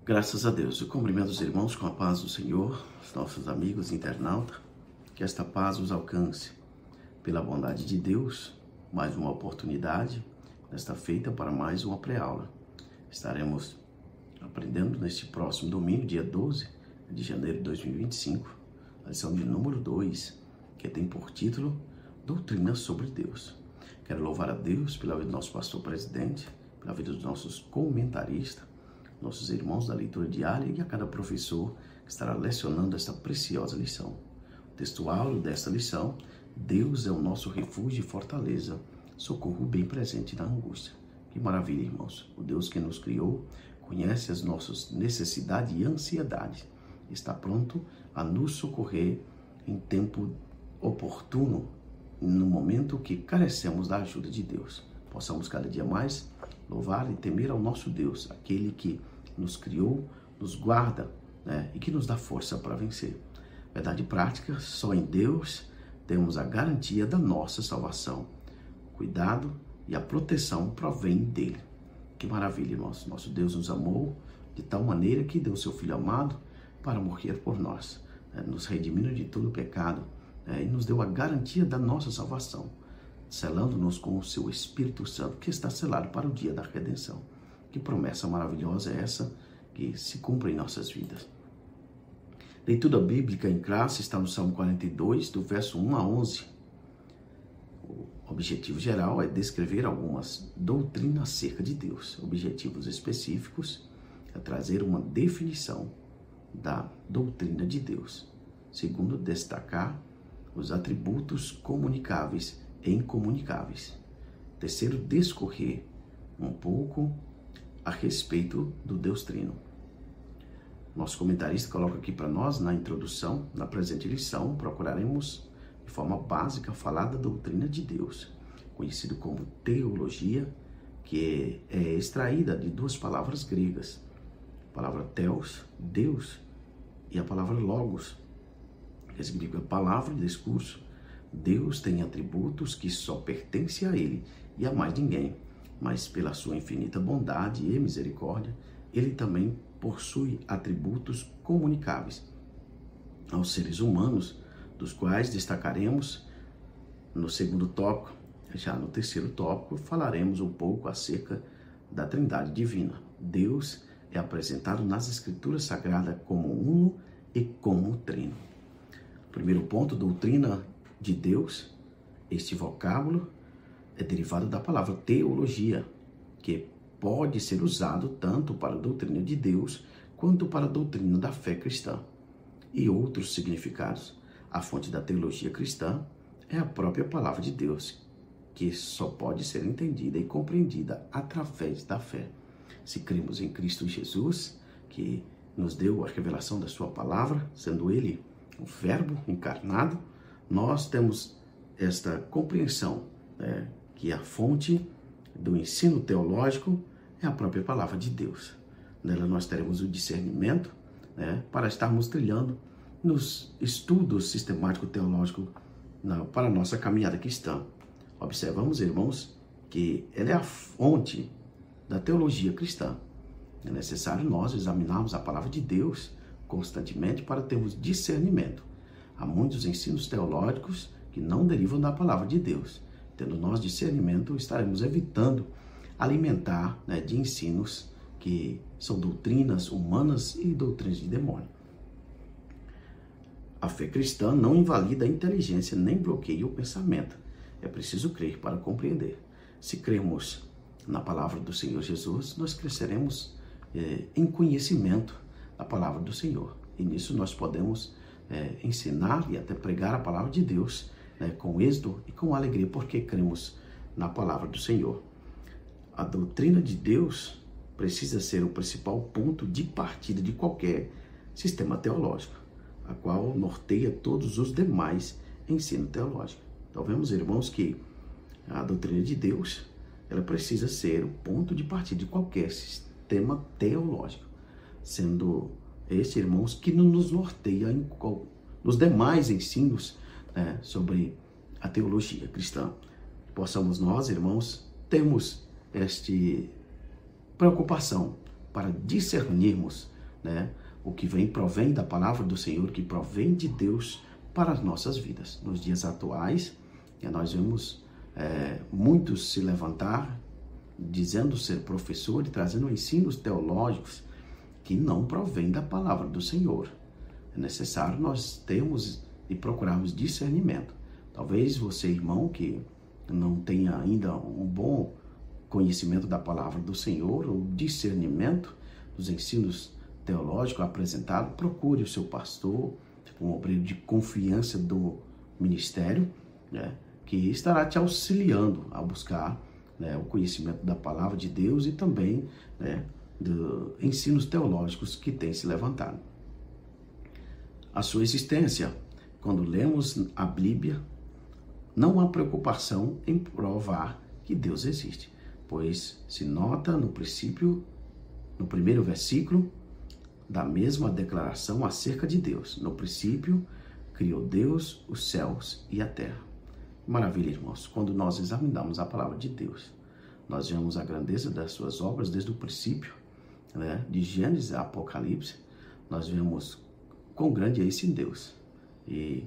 Graças a Deus. Eu cumprimento os irmãos com a paz do Senhor, os nossos amigos internautas, que esta paz os alcance. Pela bondade de Deus, mais uma oportunidade, nesta feita para mais uma pré-aula. Estaremos aprendendo neste próximo domingo, dia 12 de janeiro de 2025, a lição de número 2, que tem por título Doutrina sobre Deus. Quero louvar a Deus pela vida do nosso pastor presidente, pela vida dos nossos comentaristas, nossos irmãos da leitura diária e a cada professor que estará lecionando esta preciosa lição. O textual desta lição: Deus é o nosso refúgio e fortaleza, socorro bem presente na angústia. Que maravilha, irmãos! O Deus que nos criou conhece as nossas necessidades e ansiedades. Está pronto a nos socorrer em tempo oportuno, no momento que carecemos da ajuda de Deus. Possamos cada dia mais louvar e temer ao nosso Deus, aquele que nos criou, nos guarda, e que nos dá força para vencer. Verdade prática: só em Deus temos a garantia da nossa salvação. O cuidado e a proteção provém dele. Que maravilha, irmãos! Nosso Deus nos amou de tal maneira que deu seu Filho amado para morrer por nós, nos redimindo de todo o pecado, e nos deu a garantia da nossa salvação, selando-nos com o seu Espírito Santo, que está selado para o dia da redenção. Que promessa maravilhosa é essa que se cumpre em nossas vidas. Leitura bíblica em classe está no Salmo 42, do verso 1 a 11. O objetivo geral é descrever algumas doutrinas acerca de Deus. Objetivos específicos é trazer uma definição da doutrina de Deus. Segundo, destacar os atributos comunicáveis e incomunicáveis. Terceiro, discorrer um pouco a respeito do Deus Trino. Nosso comentarista coloca aqui para nós, na introdução, na presente lição, procuraremos de forma básica falar da doutrina de Deus, conhecido como teologia, que é extraída de duas palavras gregas, a palavra theos, Deus, e a palavra logos, que significa palavra, discurso. Deus tem atributos que só pertencem a Ele e a mais ninguém, mas pela sua infinita bondade e misericórdia, Ele também possui atributos comunicáveis aos seres humanos, dos quais destacaremos no segundo tópico. Já no terceiro tópico falaremos um pouco acerca da Trindade Divina. Deus é apresentado nas Escrituras Sagradas como uno e como trino. Primeiro ponto, doutrina de Deus. Este vocábulo é derivado da palavra teologia, que pode ser usado tanto para a doutrina de Deus quanto para a doutrina da fé cristã e outros significados. A fonte da teologia cristã é a própria palavra de Deus, que só pode ser entendida e compreendida através da fé. Se cremos em Cristo Jesus, que nos deu a revelação da sua palavra, sendo Ele o Verbo encarnado, nós temos esta compreensão, que a fonte do ensino teológico é a própria palavra de Deus. Nela nós teremos o discernimento, para estarmos trilhando nos estudos sistemáticos teológicos para a nossa caminhada cristã. Observamos, irmãos, que ela é a fonte da teologia cristã. É necessário nós examinarmos a palavra de Deus constantemente para termos discernimento. Há muitos ensinos teológicos que não derivam da palavra de Deus. Tendo nós discernimento, estaremos evitando alimentar de ensinos que são doutrinas humanas e doutrinas de demônio. A fé cristã não invalida a inteligência nem bloqueia o pensamento. É preciso crer para compreender. Se cremos na palavra do Senhor Jesus, nós cresceremos em conhecimento da palavra do Senhor. E nisso nós podemos ensinar e até pregar a palavra de Deus com êxito e com alegria, porque cremos na palavra do Senhor. A doutrina de Deus precisa ser o principal ponto de partida de qualquer sistema teológico, a qual norteia todos os demais ensinos teológicos. Então vemos, irmãos, que a doutrina de Deus ela precisa ser o ponto de partida de qualquer sistema teológico, sendo esse, irmãos, que nos norteia nos demais ensinos sobre a teologia cristã. Possamos nós, irmãos, termos esta preocupação para discernirmos né, o que provém da palavra do Senhor, que provém de Deus para as nossas vidas. Nos dias atuais, nós vemos muitos se levantar dizendo ser professor e trazendo ensinos teológicos que não provém da palavra do Senhor. É necessário nós termos e procurarmos discernimento. Talvez você, irmão, que não tenha ainda um bom conhecimento da palavra do Senhor ou discernimento dos ensinos teológicos apresentados, procure o seu pastor, um obreiro de confiança do ministério, né, que estará te auxiliando a buscar, né, o conhecimento da palavra de Deus e também, né, dos ensinos teológicos que têm se levantado. A sua existência, quando lemos a Bíblia, não há preocupação em provar que Deus existe, pois se nota no princípio, no primeiro versículo, da mesma declaração acerca de Deus. No princípio, criou Deus os céus e a terra. Maravilha, irmãos. Quando nós examinamos a palavra de Deus, nós vemos a grandeza das suas obras desde o princípio, né, de Gênesis a Apocalipse. Nós vemos quão grande é esse Deus. E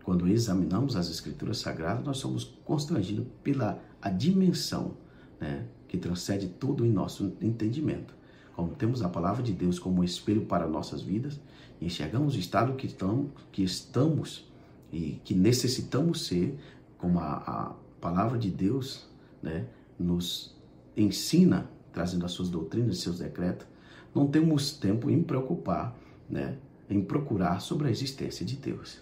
quando examinamos as Escrituras Sagradas, nós somos constrangidos pela a dimensão, né, que transcende todo em nosso entendimento. Como temos a palavra de Deus como um espelho para nossas vidas, e enxergamos o estado que estamos e que necessitamos ser, como a palavra de Deus, né, nos ensina, trazendo as suas doutrinas e seus decretos, não temos tempo em preocupar, né, em procurar sobre a existência de Deus.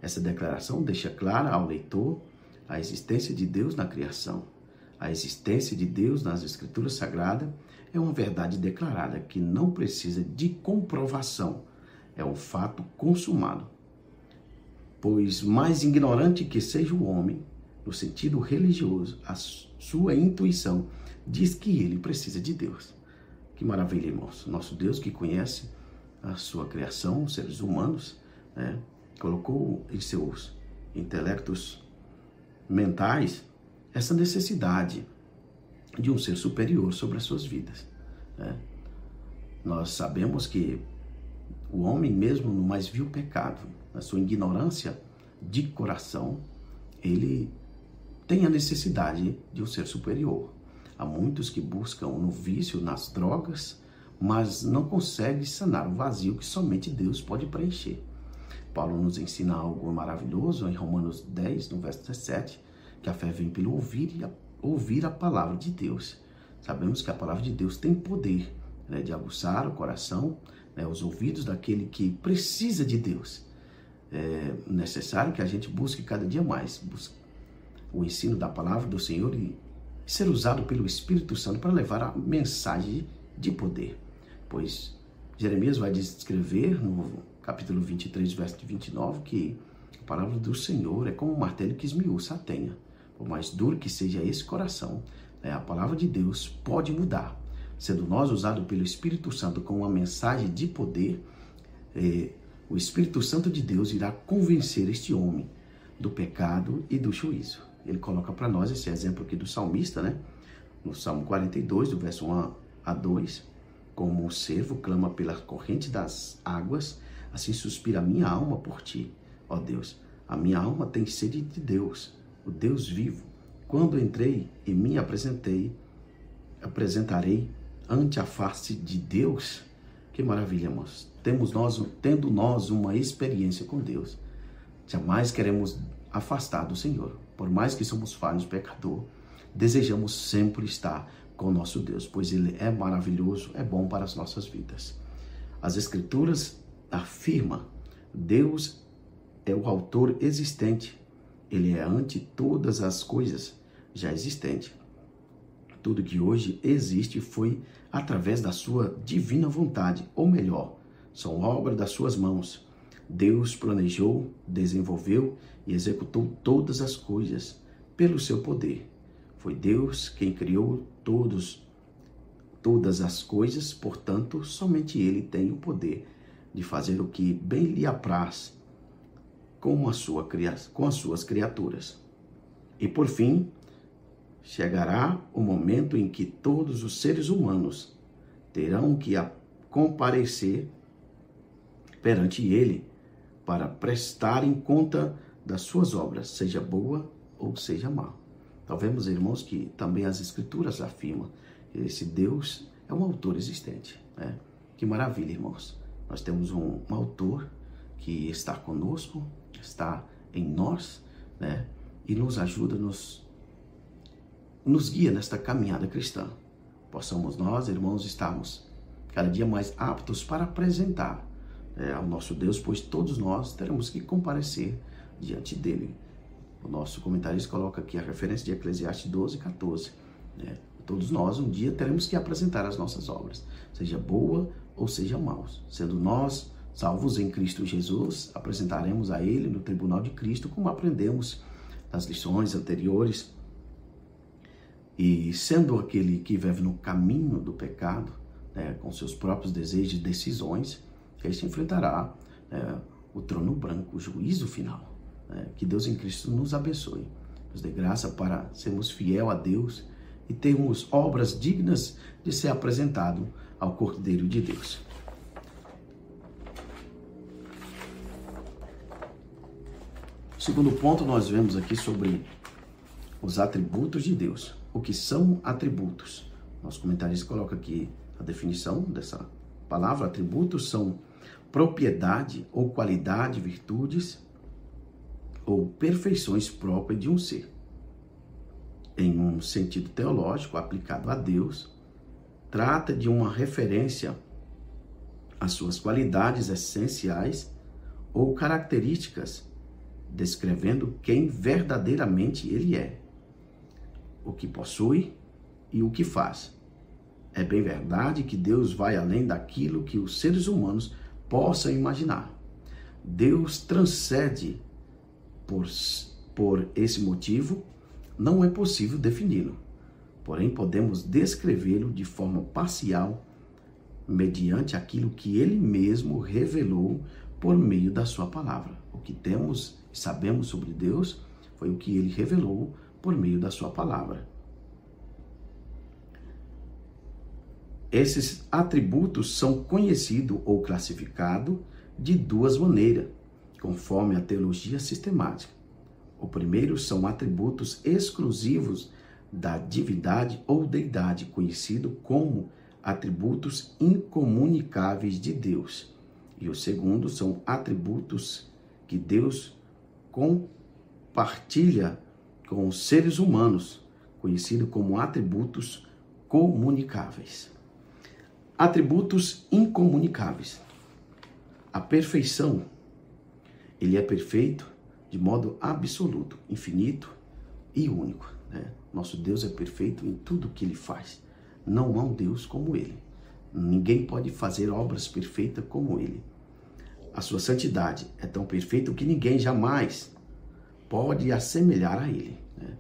Essa declaração deixa clara ao leitor a existência de Deus na criação. A existência de Deus nas Escrituras Sagradas é uma verdade declarada que não precisa de comprovação. É um fato consumado. Pois mais ignorante que seja o homem, no sentido religioso, a sua intuição diz que ele precisa de Deus. Que maravilha, irmãos. Nosso Deus, que conhece a sua criação, os seres humanos, né, colocou em seus intelectos mentais essa necessidade de um ser superior sobre as suas vidas, né? Nós sabemos que o homem, mesmo no mais vil pecado, na sua ignorância de coração, ele tem a necessidade de um ser superior. Há muitos que buscam no vício, nas drogas, mas não conseguem sanar o vazio que somente Deus pode preencher. Paulo nos ensina algo maravilhoso em Romanos 10, no verso 17, que a fé vem pelo ouvir a palavra de Deus. Sabemos que a palavra de Deus tem poder, né, de aguçar o coração, né, os ouvidos daquele que precisa de Deus. É necessário que a gente busque cada dia mais o ensino da palavra do Senhor e ser usado pelo Espírito Santo para levar a mensagem de poder. Pois Jeremias vai descrever no capítulo 23, verso 29, que a palavra do Senhor é como um martelo que esmiuça a tenha. Por mais duro que seja esse coração, a palavra de Deus pode mudar. Sendo nós usados pelo Espírito Santo com uma mensagem de poder, o Espírito Santo de Deus irá convencer este homem do pecado e do juízo. Ele coloca para nós esse exemplo aqui do salmista, né? No Salmo 42, do verso 1 a 2, como o servo clama pela corrente das águas, assim suspira a minha alma por ti, ó Deus. A minha alma tem sede de Deus, o Deus vivo. Quando entrei e me apresentarei ante a face de Deus. Que maravilha, irmãos. Tendo nós uma experiência com Deus, jamais queremos afastar do Senhor. Por mais que somos falhos, pecador, desejamos sempre estar com o nosso Deus, pois Ele é maravilhoso, é bom para as nossas vidas. As Escrituras afirmam: Deus é o autor existente. Ele é ante todas as coisas já existente. Tudo que hoje existe foi através da sua divina vontade, ou melhor, são obra das suas mãos. Deus planejou, desenvolveu e executou todas as coisas pelo seu poder. Foi Deus quem criou todas as coisas, portanto, somente Ele tem o poder de fazer o que bem lhe apraz com as suas criaturas. E por fim, chegará o momento em que todos os seres humanos terão que comparecer perante ele para prestarem conta das suas obras, seja boa ou seja má. Então vemos, irmãos, que também as Escrituras afirmam que esse Deus é um autor existente, né? Que maravilha, irmãos. Nós temos um autor que está conosco, está em nós, né? E nos ajuda, nos guia nesta caminhada cristã. Possamos nós, irmãos, estarmos cada dia mais aptos para apresentar ao nosso Deus, pois todos nós teremos que comparecer diante dele. O nosso comentarista coloca aqui a referência de Eclesiastes 12:14. Né? Todos nós um dia teremos que apresentar as nossas obras, seja boa ou seja maus. Sendo nós salvos em Cristo Jesus, apresentaremos a ele no tribunal de Cristo, como aprendemos nas lições anteriores. E sendo aquele que vive no caminho do pecado, né, com seus próprios desejos e decisões, este enfrentará o trono branco, o juízo final. Que Deus em Cristo nos abençoe, nos dê graça para sermos fiel a Deus e termos obras dignas de ser apresentado ao Cordeiro de Deus. Segundo ponto, nós vemos aqui sobre os atributos de Deus. O que são atributos? Nosso comentarista coloca aqui a definição dessa palavra. Atributos são propriedade ou qualidade, virtudes ou perfeições próprias de um ser. Em um sentido teológico aplicado a Deus, trata de uma referência às suas qualidades essenciais ou características, descrevendo quem verdadeiramente ele é, o que possui e o que faz. É bem verdade que Deus vai além daquilo que os seres humanos possam imaginar. Deus transcende. Por esse motivo, não é possível defini-lo. Porém, podemos descrevê-lo de forma parcial, mediante aquilo que ele mesmo revelou por meio da sua palavra. O que temos e sabemos sobre Deus foi o que ele revelou por meio da sua palavra. Esses atributos são conhecidos ou classificados de duas maneiras, conforme a teologia sistemática. O primeiro são atributos exclusivos da divindade ou deidade, conhecido como atributos incomunicáveis de Deus. E o segundo são atributos que Deus compartilha com os seres humanos, conhecido como atributos comunicáveis. Atributos incomunicáveis. A perfeição. Ele é perfeito de modo absoluto, infinito e único. Né? Nosso Deus é perfeito em tudo que ele faz. Não há um Deus como ele. Ninguém pode fazer obras perfeitas como ele. A sua santidade é tão perfeita que ninguém jamais pode assemelhar a ele. Né?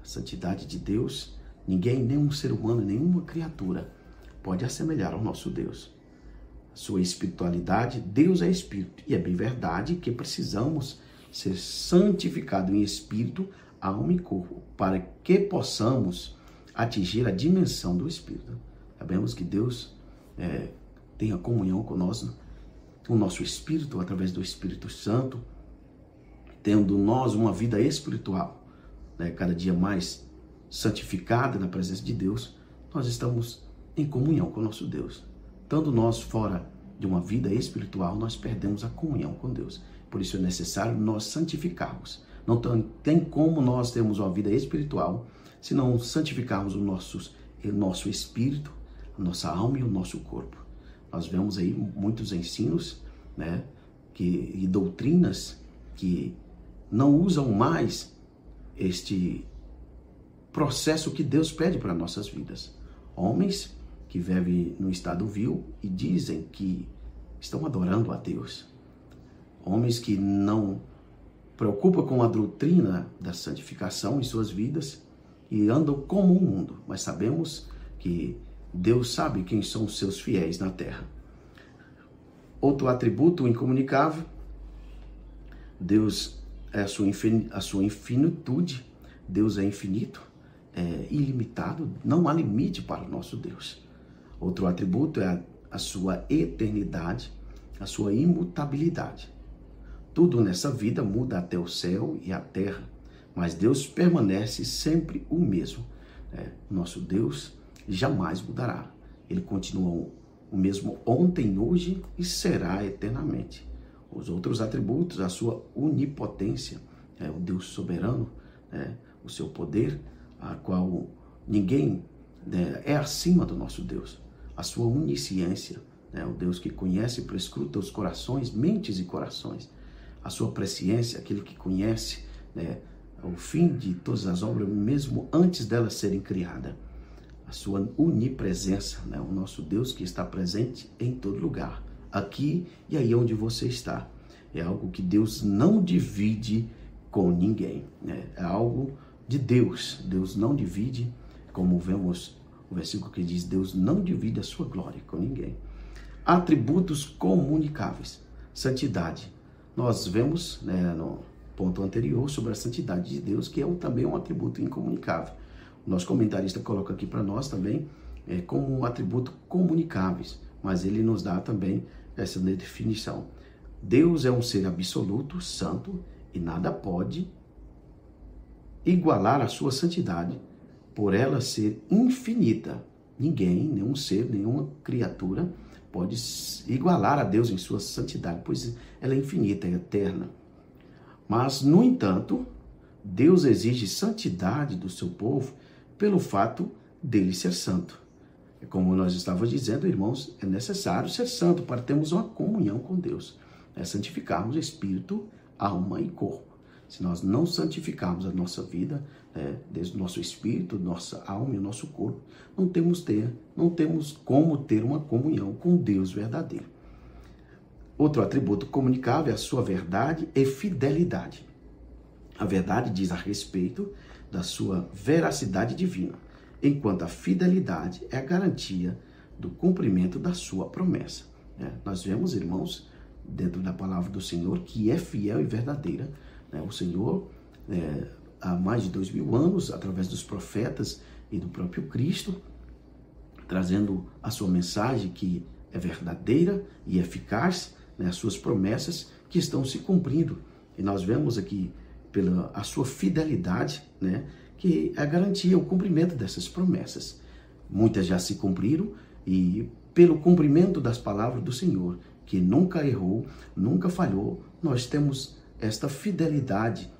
A santidade de Deus, ninguém, nenhum ser humano, nenhuma criatura pode assemelhar ao nosso Deus. Sua espiritualidade, Deus é espírito, e é bem verdade que precisamos ser santificados em espírito, alma e corpo, para que possamos atingir a dimensão do espírito. Sabemos que Deus tem a comunhão conosco, o nosso espírito, através do Espírito Santo, tendo nós uma vida espiritual, né, cada dia mais santificada na presença de Deus, nós estamos em comunhão com o nosso Deus. Estando nós fora de uma vida espiritual, nós perdemos a comunhão com Deus. Por isso é necessário nós santificarmos. Não tem como nós termos uma vida espiritual se não santificarmos o nosso espírito, a nossa alma e o nosso corpo. Nós vemos aí muitos ensinos, né, e doutrinas que não usam mais este processo que Deus pede para nossas vidas. Homens que vivem no estado vil e dizem que estão adorando a Deus. Homens que não preocupam com a doutrina da santificação em suas vidas e andam como o mundo. Mas sabemos que Deus sabe quem são os seus fiéis na terra. Outro atributo incomunicável, Deus é a sua infinitude. Deus é infinito, é ilimitado, não há limite para o nosso Deus. Outro atributo é a sua eternidade. a sua imutabilidade. Tudo nessa vida muda até o céu e a terra, mas Deus permanece sempre o mesmo. Nosso Deus jamais mudará. Ele continua o mesmo ontem, hoje e será eternamente. Os outros atributos, a sua onipotência, o Deus soberano, o seu poder, a qual ninguém é acima do nosso Deus. A sua onisciência, o Deus que conhece e prescruta os corações, mentes e corações. A sua presciência, aquele que conhece o fim de todas as obras, mesmo antes delas serem criadas. A sua onipresença, o nosso Deus que está presente em todo lugar, aqui e aí onde você está. É algo que Deus não divide com ninguém. É algo de Deus. Deus não divide, como vemos o versículo que diz, Deus não divide a sua glória com ninguém. Atributos comunicáveis. Santidade. Nós vemos no ponto anterior sobre a santidade de Deus, que é também um atributo incomunicável. O nosso comentarista coloca aqui para nós também como um atributo comunicáveis, mas ele nos dá também essa definição. Deus é um ser absoluto, santo, e nada pode igualar a sua santidade, por ela ser infinita. Ninguém, nenhum ser, nenhuma criatura pode igualar a Deus em sua santidade, pois ela é infinita, é eterna. Mas, no entanto, Deus exige santidade do seu povo pelo fato dele ser santo. Como nós estávamos dizendo, irmãos, é necessário ser santo para termos uma comunhão com Deus. Santificarmos espírito, alma e corpo. Se nós não santificarmos a nossa vida, desde o nosso espírito, nossa alma e o nosso corpo, não temos como ter uma comunhão com Deus verdadeiro. Outro atributo comunicável é a sua verdade e fidelidade. A verdade diz a respeito da sua veracidade divina, enquanto a fidelidade é a garantia do cumprimento da sua promessa. Nós vemos, irmãos, dentro da palavra do Senhor, que é fiel e verdadeira. O Senhor, há mais de 2000 anos, através dos profetas e do próprio Cristo, trazendo a sua mensagem que é verdadeira e eficaz, as suas promessas que estão se cumprindo. E nós vemos aqui pela a sua fidelidade, que é a garantia, o cumprimento dessas promessas. Muitas já se cumpriram e pelo cumprimento das palavras do Senhor, que nunca errou, nunca falhou, nós temos esta fidelidade,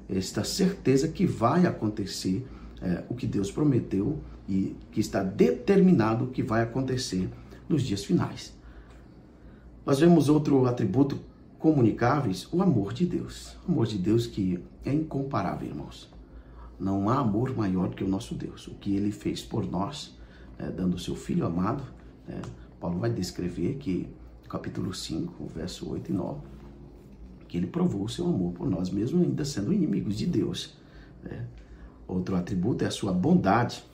esta certeza que vai acontecer o que Deus prometeu e que está determinado que vai acontecer nos dias finais. Nós vemos outro atributo comunicáveis, o amor de Deus. O amor de Deus que é incomparável, irmãos. Não há amor maior do que o nosso Deus. O que ele fez por nós, dando o seu Filho amado, Paulo vai descrever que, no capítulo 5, verso 8 e 9, que ele provou o seu amor por nós, mesmo ainda sendo inimigos de Deus. Outro atributo é a sua bondade.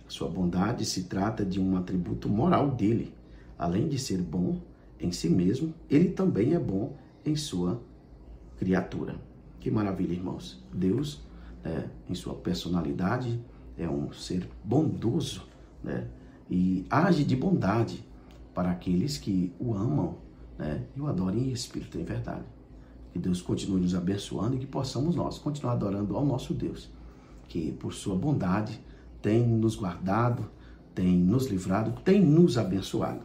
A sua bondade se trata de um atributo moral dele. Além de ser bom em si mesmo, ele também é bom em sua criatura. Que maravilha, irmãos. Deus, em sua personalidade, é um ser bondoso, e age de bondade para aqueles que o amam, e o adorem em espírito e em verdade. Que Deus continue nos abençoando e que possamos nós continuar adorando ao nosso Deus, que por sua bondade tem nos guardado, tem nos livrado, tem nos abençoado.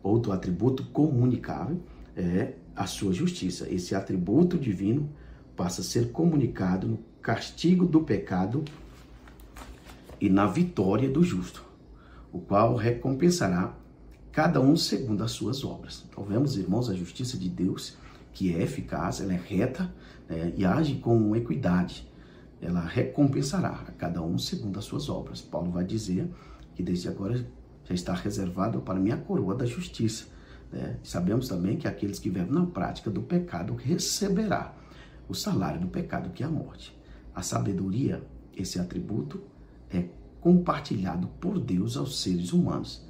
Outro atributo comunicável é a sua justiça. Esse atributo divino passa a ser comunicado no castigo do pecado e na vitória do justo, o qual recompensará cada um segundo as suas obras. Então vemos, irmãos, a justiça de Deus, que é eficaz, ela é reta, e age com equidade. Ela recompensará a cada um segundo as suas obras. Paulo vai dizer que desde agora já está reservado para mim a coroa da justiça. Sabemos também que aqueles que vivem na prática do pecado receberá o salário do pecado, que é a morte. A sabedoria, esse atributo, é compartilhado por Deus aos seres humanos.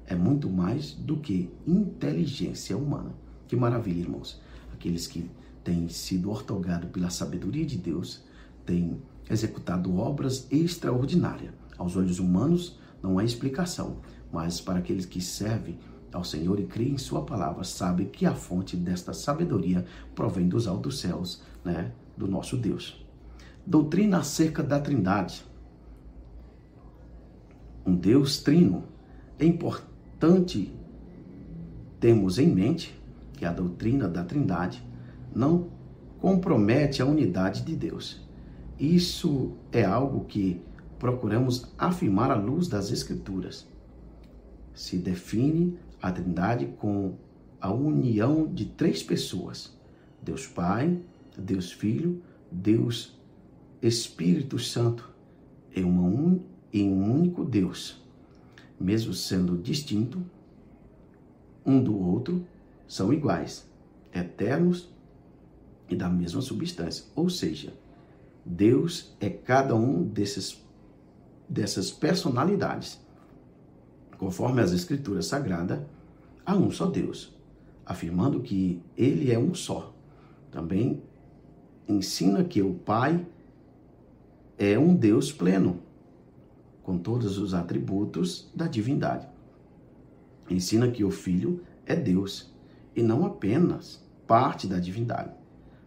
É muito mais do que inteligência humana. Que maravilha, irmãos. Aqueles que têm sido ortogados pela sabedoria de Deus têm executado obras extraordinárias. Aos olhos humanos não há explicação, mas para aqueles que servem ao Senhor e crê em sua palavra, sabe que a fonte desta sabedoria provém dos altos céus, né, do nosso Deus. Doutrina acerca da Trindade. Um Deus trino. É importante termos em mente que a doutrina da Trindade não compromete a unidade de Deus. Isso é algo que procuramos afirmar à luz das Escrituras. Se define a Trindade com a união de três pessoas: Deus Pai, Deus Filho, Deus Espírito Santo, em um único Deus. Mesmo sendo distinto um do outro, são iguais, eternos e da mesma substância. Ou seja, Deus é cada um dessas personalidades. Conforme as Escrituras Sagradas, há um só Deus, afirmando que Ele é um só. Também ensina que o Pai é um Deus pleno, com todos os atributos da divindade. Ensina que o Filho é Deus, e não apenas parte da divindade.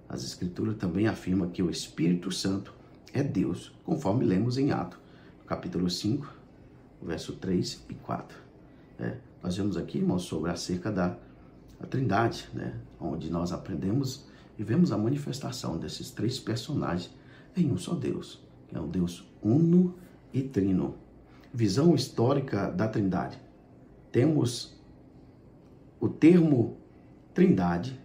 As Escrituras também afirmam que o Espírito Santo é Deus, conforme lemos em Atos, capítulo 5, verso 3 e 4. Nós vemos aqui, irmãos, sobre acerca da Trindade, onde nós aprendemos e vemos a manifestação desses três personagens em um só Deus, que é um Deus uno e trino. Visão histórica da Trindade. Temos o termo Trindade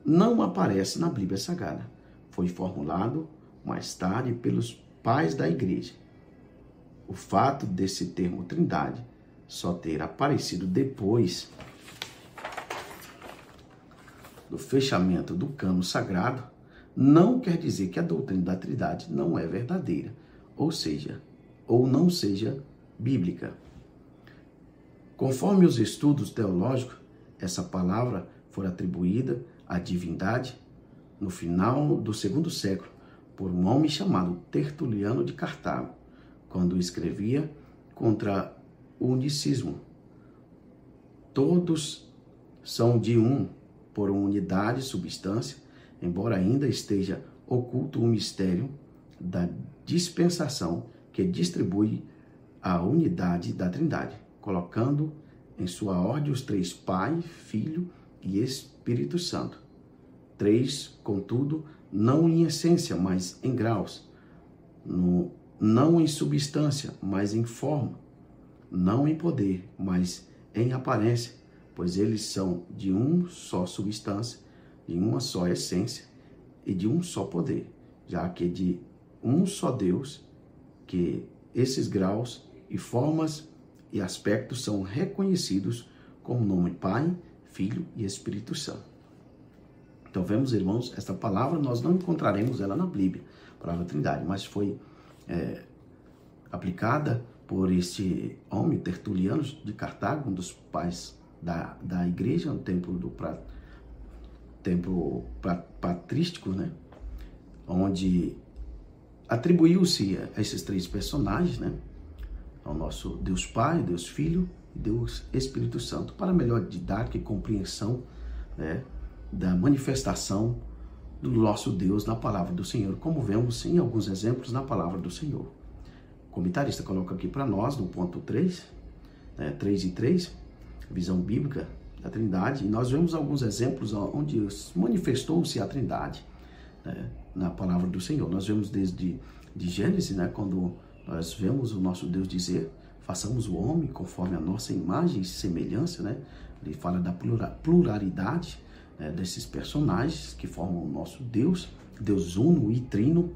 não aparece na Bíblia Sagrada. Foi formulado mais tarde pelos pais da igreja. O fato desse termo Trindade só ter aparecido depois do fechamento do cânon sagrado não quer dizer que a doutrina da Trindade não é verdadeira, ou não seja bíblica. Conforme os estudos teológicos, essa palavra foi atribuída à divindade no final do segundo século por um homem chamado Tertuliano de Cartago, quando escrevia contra o unicismo. Todos são de um, por uma unidade de substância, embora ainda esteja oculto o mistério da dispensação que distribui a unidade da Trindade, colocando em sua ordem os três Pai, Filho e Espírito Santo. Três, contudo, não em essência, mas em graus. Não em substância, mas em forma. Não em poder, mas em aparência, pois eles são de uma só substância, de uma só essência e de um só poder, já que de um só Deus, que esses graus e formas e aspectos são reconhecidos como nome Pai, Filho e Espírito Santo. Então vemos, irmãos, esta palavra nós não encontraremos ela na Bíblia, a palavra Trindade, mas foi aplicada por este homem, Tertuliano de Cartago, um dos pais da igreja, no templo patrístico, onde atribuiu-se a esses três personagens, ao nosso Deus Pai, Deus Filho e Deus Espírito Santo, para melhor didática e compreensão da manifestação do nosso Deus na palavra do Senhor, como vemos em alguns exemplos na palavra do Senhor. O comentarista coloca aqui para nós, no ponto 3, 3 e 3, visão bíblica da Trindade, e nós vemos alguns exemplos onde manifestou-se a Trindade na palavra do Senhor. Nós vemos desde de Gênesis, quando nós vemos o nosso Deus dizer: façamos o homem conforme a nossa imagem e semelhança, Ele fala da pluralidade desses personagens que formam o nosso Deus, Deus uno e trino.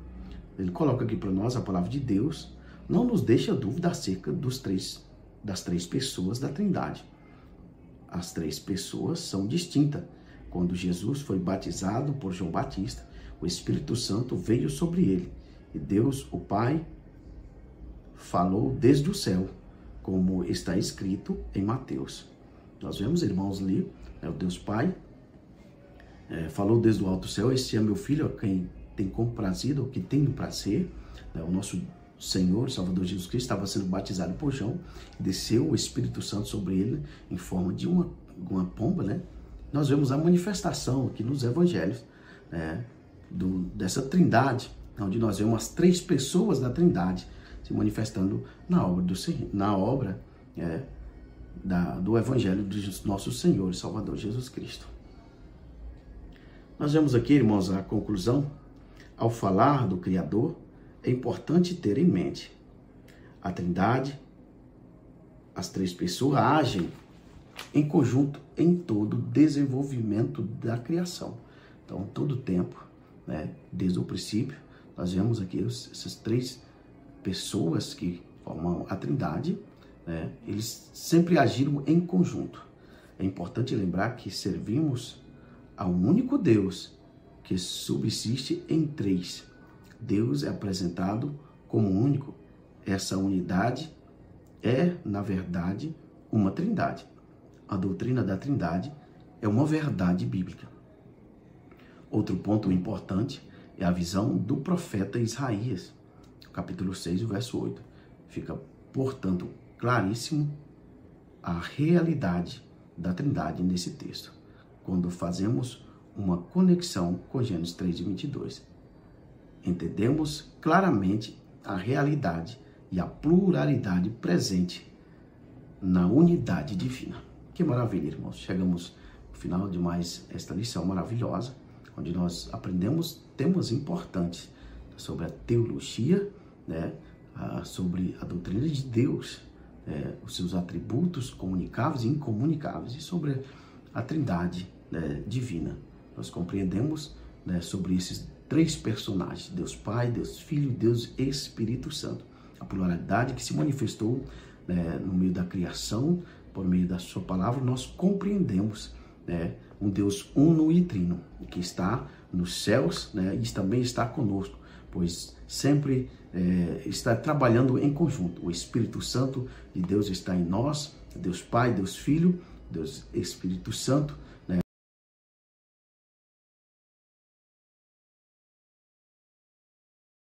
Ele coloca aqui para nós a palavra de Deus, não nos deixa dúvida acerca das três pessoas da Trindade. As três pessoas são distintas. Quando Jesus foi batizado por João Batista, o Espírito Santo veio sobre ele, e Deus, o Pai, falou desde o céu, como está escrito em Mateus. Nós vemos, irmãos, ali, o Deus Pai falou desde o alto céu: este é meu filho, a quem tem comprazido, o que tem prazer. O nosso Senhor, Salvador Jesus Cristo, estava sendo batizado por João, desceu o Espírito Santo sobre ele em forma de uma alguma pomba, né? Nós vemos a manifestação aqui nos evangelhos, né, dessa trindade, onde nós vemos as 3 pessoas da trindade se manifestando na obra do evangelho do nosso Senhor e Salvador Jesus Cristo. Nós vemos aqui, irmãos, a conclusão. Ao falar do Criador, é importante ter em mente a trindade, as 3 pessoas agem em conjunto em todo o desenvolvimento da criação. Então, todo o tempo, né, desde o princípio, nós vemos aqui essas 3 pessoas que formam a trindade, né, eles sempre agiram em conjunto. É importante lembrar que servimos a um único Deus que subsiste em 3. Deus é apresentado como único. Essa unidade é, na verdade, uma trindade. A doutrina da trindade é uma verdade bíblica. Outro ponto importante é a visão do profeta Isaías, capítulo 6, verso 8. Fica, portanto, claríssimo a realidade da trindade nesse texto, quando fazemos uma conexão com Gênesis 3:22. Entendemos claramente a realidade e a pluralidade presente na unidade divina. Que maravilha, irmãos. Chegamos ao final de mais esta lição maravilhosa, onde nós aprendemos temas importantes sobre a teologia, né, sobre a doutrina de Deus, os seus atributos comunicáveis e incomunicáveis, e sobre a trindade, né, divina. Nós compreendemos, né, sobre esses 3 personagens, Deus Pai, Deus Filho e Deus Espírito Santo. A pluralidade que se manifestou, né, no meio da criação, por meio da sua palavra, nós compreendemos, né, um Deus uno e trino, que está nos céus, né, e também está conosco, pois sempre está trabalhando em conjunto. O Espírito Santo de Deus está em nós, Deus Pai, Deus Filho, Deus Espírito Santo,